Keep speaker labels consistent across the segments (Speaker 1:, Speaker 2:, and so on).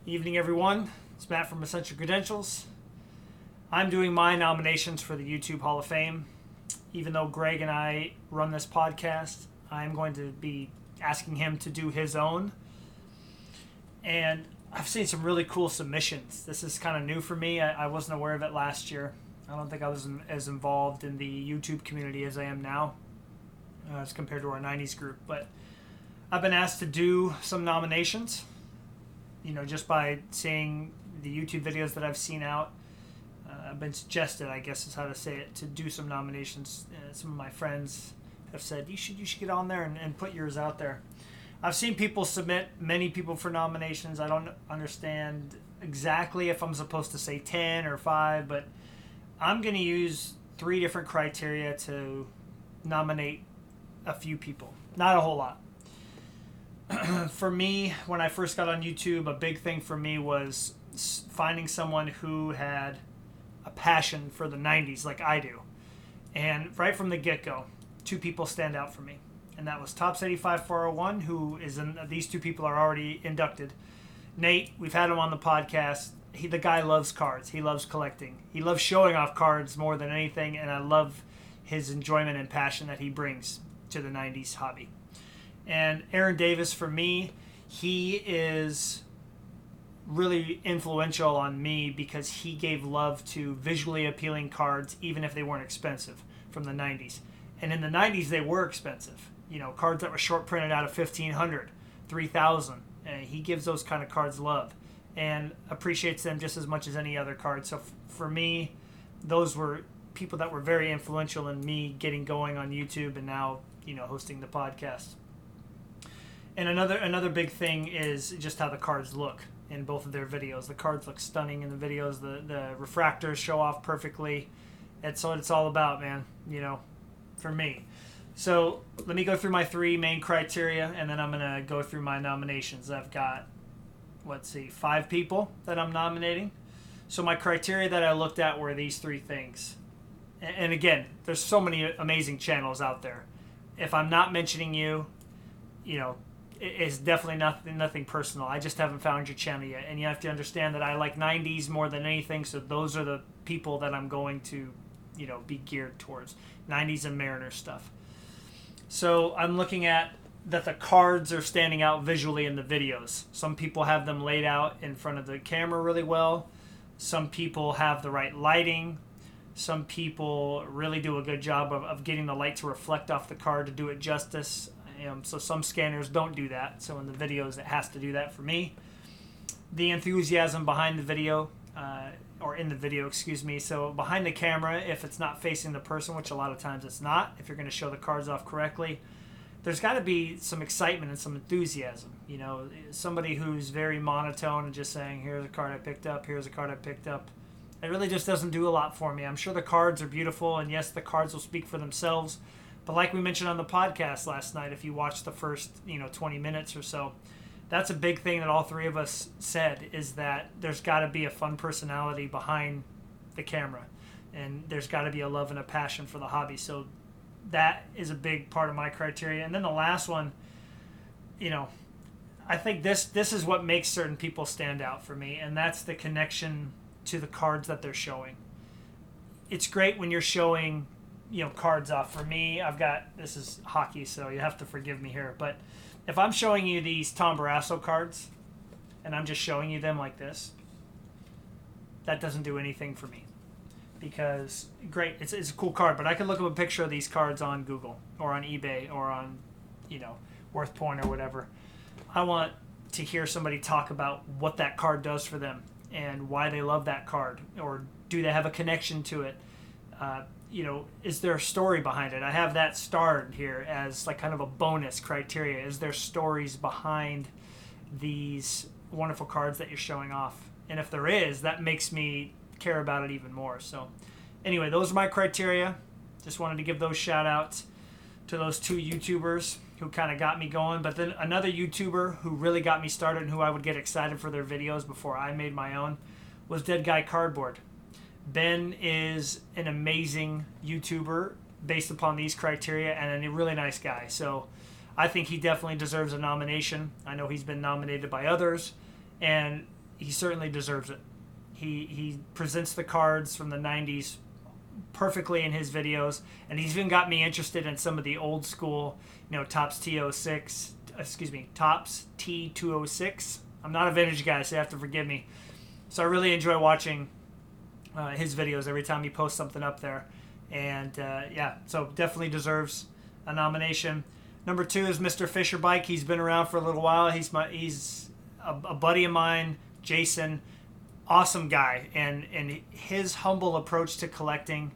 Speaker 1: Evening, everyone. It's Matt from Essential Credentials. I'm doing my nominations for the YouTube Hall of Fame. Even though Greg and I run this podcast, I'm going to be asking him to do his own. And I've seen some really cool submissions. This is kind of new for me. I wasn't aware of it last year. I don't think I was as involved in the YouTube community as I am now, as compared to our 90s group. But I've been asked to do some nominations. Just by seeing the YouTube videos that I've seen out, I've been suggested, I guess is how to say it, to do some nominations. Some of my friends have said, you should get on there and put yours out there. I've seen people submit, many people, for nominations. I don't understand exactly if I'm supposed to say 10 or 5, but I'm going to use 3 different criteria to nominate a few people. Not a whole lot. For me, when I first got on YouTube, a big thing for me was finding someone who had a passion for the 90s like I do. And right from the get-go, 2 people stand out for me. And that was Tops 85 401, who is in, these 2 people are already inducted. Nate, we've had him on the podcast. The guy loves cards. He loves collecting. He loves showing off cards more than anything, and I love his enjoyment and passion that he brings to the 90s hobby. And Aaron Davis, for me, he is really influential on me because he gave love to visually appealing cards, even if they weren't expensive, from the 90s. And in the 90s, they were expensive. Cards that were short printed out of 1,500, 3,000. And he gives those kind of cards love and appreciates them just as much as any other card. So for me, those were people that were very influential in me getting going on YouTube and now, hosting the podcast. And another big thing is just how the cards look in both of their videos. The cards look stunning in the videos. The refractors show off perfectly. That's what it's all about, man, for me. So let me go through my 3 main criteria, and then I'm going to go through my nominations. I've got, 5 people that I'm nominating. So my criteria that I looked at were these 3 things. And again, there's so many amazing channels out there. If I'm not mentioning you, it's definitely nothing personal. I just haven't found your channel yet. And you have to understand that I like 90s more than anything, so those are the people that I'm going to, be geared towards. 90s and Mariner stuff. So I'm looking at that the cards are standing out visually in the videos. Some people have them laid out in front of the camera really well. Some people have the right lighting. Some people really do a good job of getting the light to reflect off the card to do it justice. So some scanners don't do that. So in the videos, it has to do that for me. The enthusiasm behind the video, or in the video, excuse me. So behind the camera, if it's not facing the person, which a lot of times it's not, if you're going to show the cards off correctly, there's got to be some excitement and some enthusiasm. Somebody who's very monotone and just saying, here's a card I picked up, here's a card I picked up. It really just doesn't do a lot for me. I'm sure the cards are beautiful, and yes, the cards will speak for themselves. But like we mentioned on the podcast last night, if you watched the first 20 minutes or so, that's a big thing that all 3 of us said, is that there's got to be a fun personality behind the camera. And there's got to be a love and a passion for the hobby. So that is a big part of my criteria. And then the last one, I think this is what makes certain people stand out for me, and that's the connection to the cards that they're showing. It's great when you're showing cards off. For me, this is hockey, so you have to forgive me here, but if I'm showing you these Tom Barrasso cards and I'm just showing you them like this, that doesn't do anything for me, because great, it's a cool card, but I can look up a picture of these cards on Google or on eBay or on Worth Point or whatever. I want to hear somebody talk about what that card does for them and why they love that card, or do they have a connection to it. Is there a story behind it? I have that starred here as like kind of a bonus criteria. Is there stories behind these wonderful cards that you're showing off? And if there is, that makes me care about it even more. So anyway, those are my criteria. Just wanted to give those shout outs to those 2 YouTubers who kind of got me going. But then another YouTuber who really got me started and who I would get excited for their videos before I made my own was DeadGuyCardBoard. Ben is an amazing YouTuber based upon these criteria, and a really nice guy. So I think he definitely deserves a nomination. I know he's been nominated by others, and he certainly deserves it. He presents the cards from the 90s perfectly in his videos, and he's even got me interested in some of the old school, Topps Topps T206. I'm not a vintage guy, so you have to forgive me. So I really enjoy watching his videos every time he posts something up there. And yeah, so definitely deserves a nomination. Number 2 is Mr. Fisher Bike. He's been around for a little while. He's a buddy of mine, Jason. Awesome guy, and his humble approach to collecting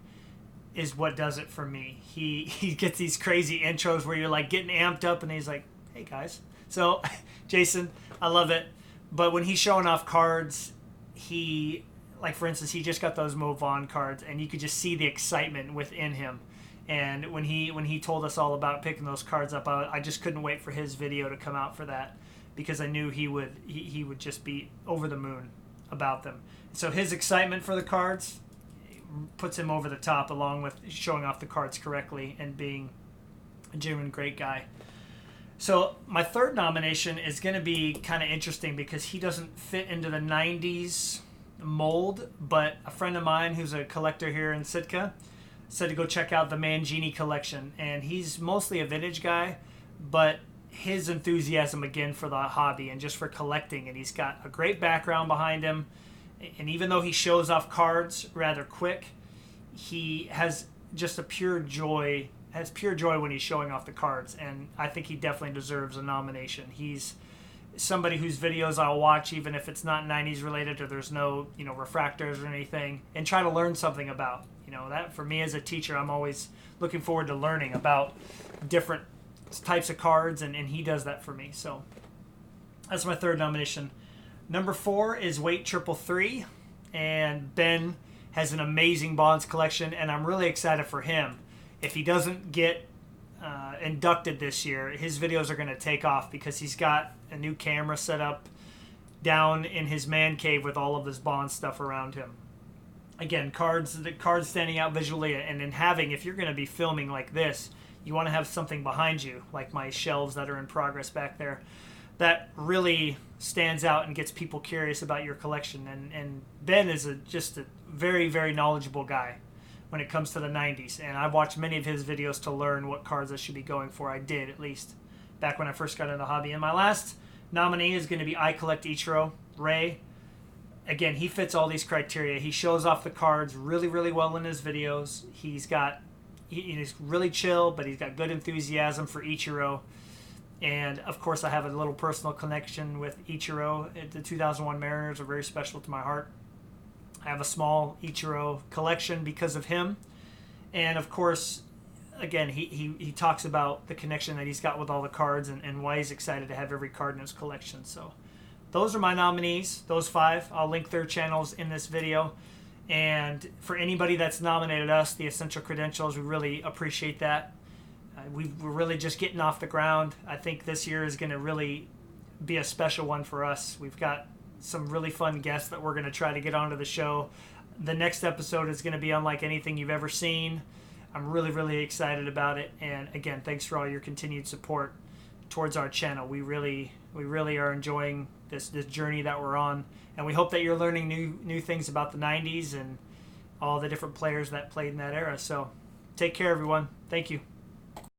Speaker 1: is what does it for me. He gets these crazy intros where you're like getting amped up, and he's like, "Hey guys." So Jason, I love it. But when he's showing off cards, like for instance, he just got those Mo Vaughn cards, and you could just see the excitement within him. And when he told us all about picking those cards up, I just couldn't wait for his video to come out for that, because I knew he would just be over the moon about them. So his excitement for the cards puts him over the top, along with showing off the cards correctly and being a genuine great guy. So my third nomination is going to be kind of interesting because he doesn't fit into the 90s mold, but a friend of mine who's a collector here in Sitka said to go check out the Mangini Collection. And he's mostly a vintage guy, but his enthusiasm again for the hobby and just for collecting, and he's got a great background behind him, and even though he shows off cards rather quick, he has just pure joy when he's showing off the cards, and I think he definitely deserves a nomination. He's somebody whose videos I'll watch even if it's not 90s related or there's no refractors or anything, and try to learn something about. That for me as a teacher, I'm always looking forward to learning about different types of cards, and he does that for me. So that's my third nomination. Number 4 is Weight 333, and Ben has an amazing Bonds collection, and I'm really excited for him. If he doesn't get inducted this year, his videos are going to take off because he's got a new camera set up down in his man cave with all of his Bonds stuff around him. Again, the cards standing out visually, and in having, if you're going to be filming like this, you want to have something behind you, like my shelves that are in progress back there, that really stands out and gets people curious about your collection. And Ben is just a very, very knowledgeable guy when it comes to the 90s. And I've watched many of his videos to learn what cards I should be going for. I did, at least, back when I first got into the hobby. And my last nominee is going to be I Collect Ichiro, Ray. Again, he fits all these criteria. He shows off the cards really, really well in his videos. He's really chill, but he's got good enthusiasm for Ichiro. And, of course, I have a little personal connection with Ichiro. The 2001 Mariners are very special to my heart. I have a small Ichiro collection because of him. And, of course, again, he talks about the connection that he's got with all the cards and why he's excited to have every card in his collection. So those are my nominees, those 5. I'll link their channels in this video. And for anybody that's nominated us, the Essential Credentials, we really appreciate that. We're really just getting off the ground. I think this year is going to really be a special one for us. We've got some really fun guests that we're going to try to get onto the show. The next episode is going to be unlike anything you've ever seen. I'm really, really excited about it. And again, thanks for all your continued support towards our channel. We really are enjoying this journey that we're on. And we hope that you're learning new things about the 90s and all the different players that played in that era. So take care, everyone. Thank you.